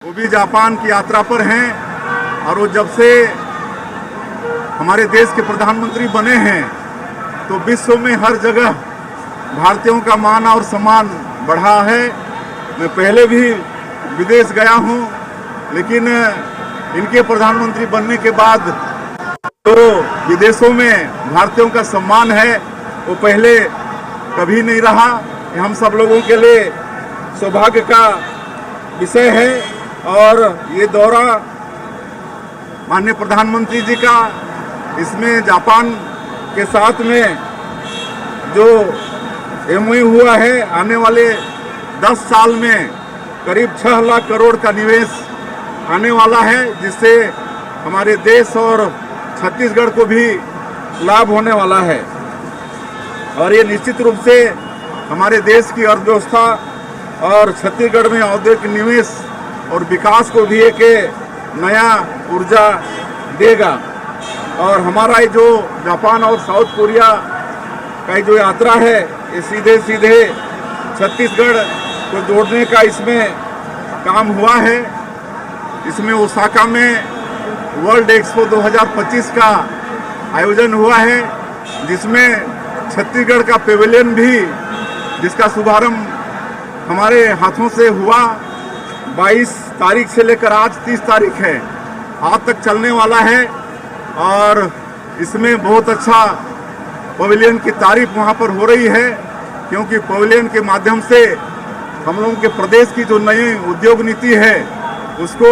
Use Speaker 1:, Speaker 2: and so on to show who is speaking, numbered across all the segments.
Speaker 1: वो भी जापान की यात्रा पर हैं और वो जब से हमारे देश के प्रधानमंत्री बने हैं तो विश्व में हर जगह भारतीयों का मान और सम्मान बढ़ा है। मैं पहले भी विदेश गया हूं, लेकिन इनके प्रधानमंत्री बनने के बाद तो विदेशों में भारतीयों का सम्मान है वो पहले कभी नहीं रहा। हम सब लोगों के लिए सौभाग्य का विषय है और ये दौरा माननीय प्रधानमंत्री जी का, इसमें जापान के साथ में जो एमओयू हुआ है, आने वाले 10 साल में करीब 6 लाख करोड़ का निवेश आने वाला है, जिससे हमारे देश और छत्तीसगढ़ को भी लाभ होने वाला है। और ये निश्चित रूप से हमारे देश की अर्थव्यवस्था और छत्तीसगढ़ में औद्योगिक निवेश और विकास को भी एक नया ऊर्जा देगा। और हमारा ये जो जापान और साउथ कोरिया का जो यात्रा है, ये सीधे सीधे छत्तीसगढ़ को जोड़ने का इसमें काम हुआ है। इसमें ओसाका में वर्ल्ड एक्सपो 2025 का आयोजन हुआ है, जिसमें छत्तीसगढ़ का पेविलियन भी, जिसका शुभारंभ हमारे हाथों से हुआ, 22 तारीख से लेकर आज 30 तारीख है, आज तक चलने वाला है। और इसमें बहुत अच्छा पवेलियन की तारीफ वहाँ पर हो रही है, क्योंकि पवेलियन के माध्यम से हम लोगों के प्रदेश की जो नई उद्योग नीति है उसको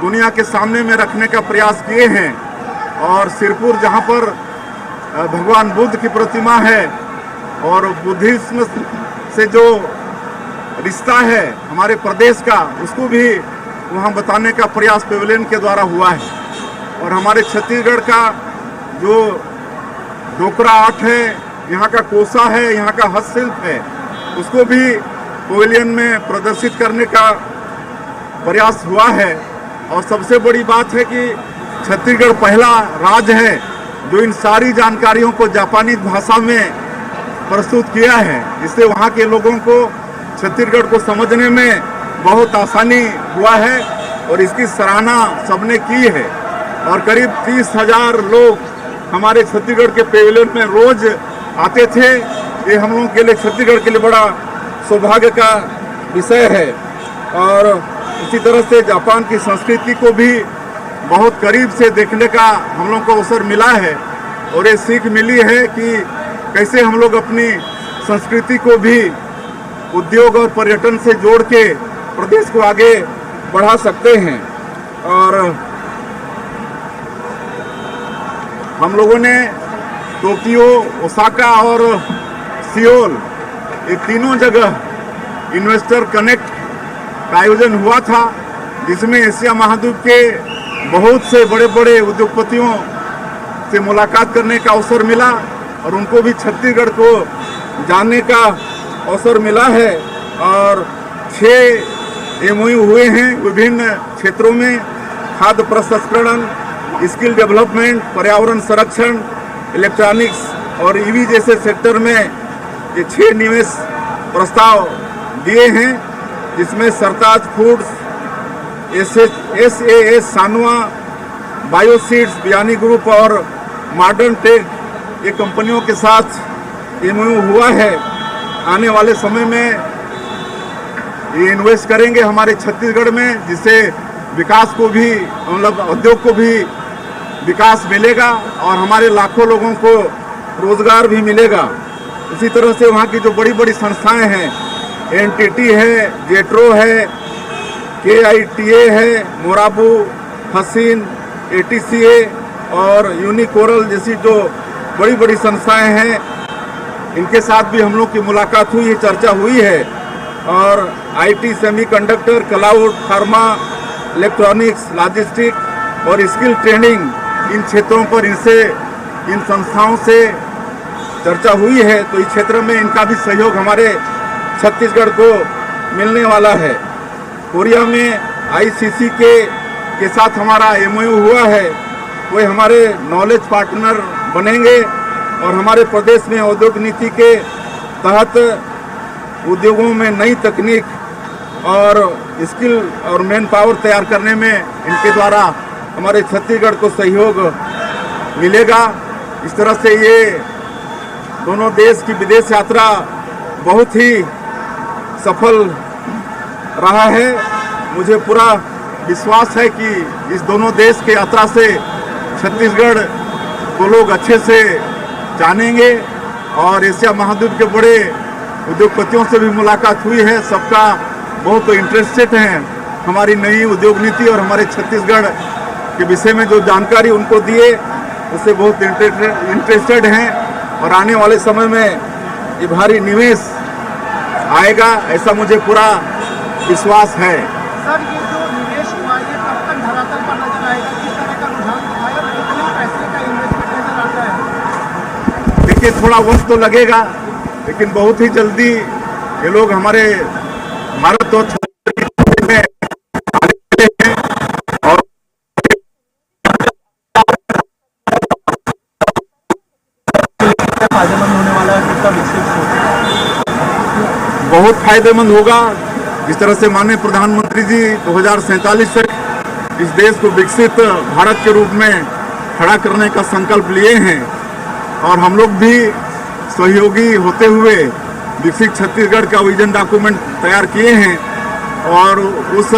Speaker 1: दुनिया के सामने में रखने का प्रयास किए हैं। और सिरपुर, जहाँ पर भगवान बुद्ध की प्रतिमा है और बुद्धिज्म से जो रिश्ता है हमारे प्रदेश का, उसको भी वहाँ बताने का प्रयास पेविलियन के द्वारा हुआ है। और हमारे छत्तीसगढ़ का जो डोकरा आर्ट है, यहाँ का कोसा है, यहाँ का हस्तशिल्प है, उसको भी पेविलियन में प्रदर्शित करने का प्रयास हुआ है। और सबसे बड़ी बात है कि छत्तीसगढ़ पहला राज्य है जो इन सारी जानकारियों को जापानी भाषा में प्रस्तुत किया है, जिससे वहाँ के लोगों को छत्तीसगढ़ को समझने में बहुत आसानी हुआ है और इसकी सराहना सबने की है। और करीब 30,000 लोग हमारे छत्तीसगढ़ के पेविलियन में रोज आते थे। ये हम लोगों के लिए, छत्तीसगढ़ के लिए बड़ा सौभाग्य का विषय है। और इसी तरह से जापान की संस्कृति को भी बहुत करीब से देखने का हम लोग को अवसर मिला है और ये सीख मिली है कि कैसे हम लोग अपनी संस्कृति को भी उद्योग और पर्यटन से जोड़ के प्रदेश को आगे बढ़ा सकते हैं। और हम लोगों ने टोक्यो, ओसाका और सियोल, ये तीनों जगह इन्वेस्टर कनेक्ट का आयोजन हुआ था, जिसमें एशिया महाद्वीप के बहुत से बड़े बड़े उद्योगपतियों से मुलाकात करने का अवसर मिला और उनको भी छत्तीसगढ़ को जानने का अवसर मिला है। और 6 एमओयू हुए हैं विभिन्न क्षेत्रों में, खाद्य प्रसंस्करण, स्किल डेवलपमेंट, पर्यावरण संरक्षण, इलेक्ट्रॉनिक्स और ईवी जैसे सेक्टर में ये 6 निवेश प्रस्ताव दिए हैं, जिसमें सरताज फूड्स, SAS सानवा, बायोसीड्स, बियानी ग्रुप और मॉडर्न टेक, ये कंपनियों के साथ एमओयू हुआ है। आने वाले समय में ये इन्वेस्ट करेंगे हमारे छत्तीसगढ़ में, जिससे विकास को भी, मतलब उद्योग को भी विकास मिलेगा और हमारे लाखों लोगों को रोजगार भी मिलेगा। इसी तरह से वहाँ की जो बड़ी बड़ी संस्थाएं हैं, NTT है, जेट्रो है, KITA है, मोराबू, हसीन, ATCA और यूनिकोरल जैसी जो बड़ी बड़ी संस्थाएं हैं, इनके साथ भी हम लोग की मुलाकात हुई है, चर्चा हुई है। और IT, semiconductor, cloud, pharma, electronics, logistic और स्किल ट्रेनिंग, इन क्षेत्रों पर इन संस्थाओं से चर्चा हुई है। तो इस क्षेत्र में इनका भी सहयोग हमारे छत्तीसगढ़ को मिलने वाला है। कोरिया में ICC के साथ हमारा एमओयू हुआ है, वे हमारे नॉलेज पार्टनर बनेंगे और हमारे प्रदेश में औद्योगिक नीति के तहत उद्योगों में नई तकनीक और स्किल और मैन पावर तैयार करने में इनके द्वारा हमारे छत्तीसगढ़ को सहयोग मिलेगा। इस तरह से ये दोनों देश की विदेश यात्रा बहुत ही सफल रहा है। मुझे पूरा विश्वास है कि इस दोनों देश की यात्रा से छत्तीसगढ़ को लोग अच्छे से जानेंगे और एशिया महाद्वीप के बड़े उद्योगपतियों से भी मुलाकात हुई है। सबका बहुत इंटरेस्टेड हैं हमारी नई उद्योग नीति और हमारे छत्तीसगढ़ के विषय में जो जानकारी उनको दिए उससे बहुत इंटरेस्टेड हैं और आने वाले समय में ये भारी निवेश आएगा, ऐसा मुझे पूरा विश्वास है।
Speaker 2: सर, ये जो निवेश हुआ ये कब तक धरातल पर नजर आएगा, किस तरह का रुझान दिखाया और कितने पैसे का इन्वेस्टमेंट नजर आता है?
Speaker 1: देखिए, थोड़ा वक्त तो लगेगा लेकिन बहुत ही जल्दी ये लोग हमारे भारत और छत्तीसगढ़ में आने हैं और
Speaker 2: फायदेमंद होने वाला है, कितना विकसित
Speaker 1: बहुत फायदेमंद होगा। जिस तरह से माननीय प्रधानमंत्री जी 2047 तक इस देश को विकसित भारत के रूप में खड़ा करने का संकल्प लिए हैं और हम लोग भी सहयोगी होते हुए विकसित छत्तीसगढ़ का विजन डॉक्यूमेंट तैयार किए हैं और उस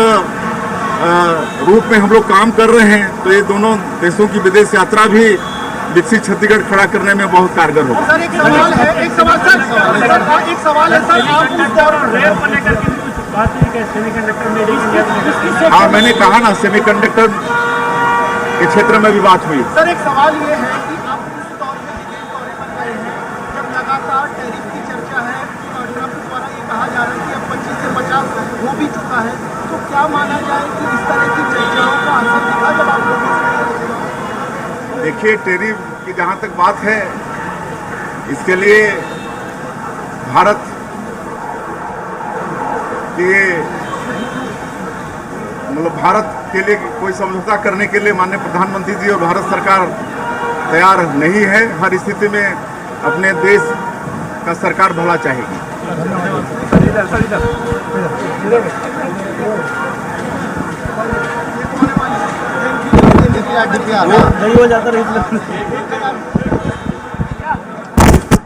Speaker 1: रूप में हम लोग काम कर रहे हैं। तो ये दोनों देशों की विदेश यात्रा भी विकसित छत्तीसगढ़ खड़ा करने में बहुत कारगर होगा।
Speaker 2: सर, एक सवाल है सर, आप उस दौरान
Speaker 3: रेल को लेकर के कुछ बात हुई क्या? सेमीकंडक्टर मेड इन इंडिया,
Speaker 1: हाँ, मैंने कहा ना, सेमीकंडक्टर के क्षेत्र में भी बात हुई।
Speaker 2: सर, एक सवाल ये है कि आप उस दौर में विदेश दौरे पर गए हैं जब लगातार टैरिफ की चर्चा है और ट्रंप द्वारा ये कहा जा रहा है कि अब 25 से 50 हो भी चुका है, तो क्या माना जाए कि इस तरह की चर्चाओं का असर दिखा जब आप लोग?
Speaker 1: देखिए, टैरिफ की जहाँ तक बात है, इसके लिए भारत के भारत के लिए कोई समझौता करने के लिए माननीय प्रधानमंत्री जी और भारत सरकार तैयार नहीं है। हर स्थिति में अपने देश का सरकार भला चाहेगी।
Speaker 2: नहीं हो जाता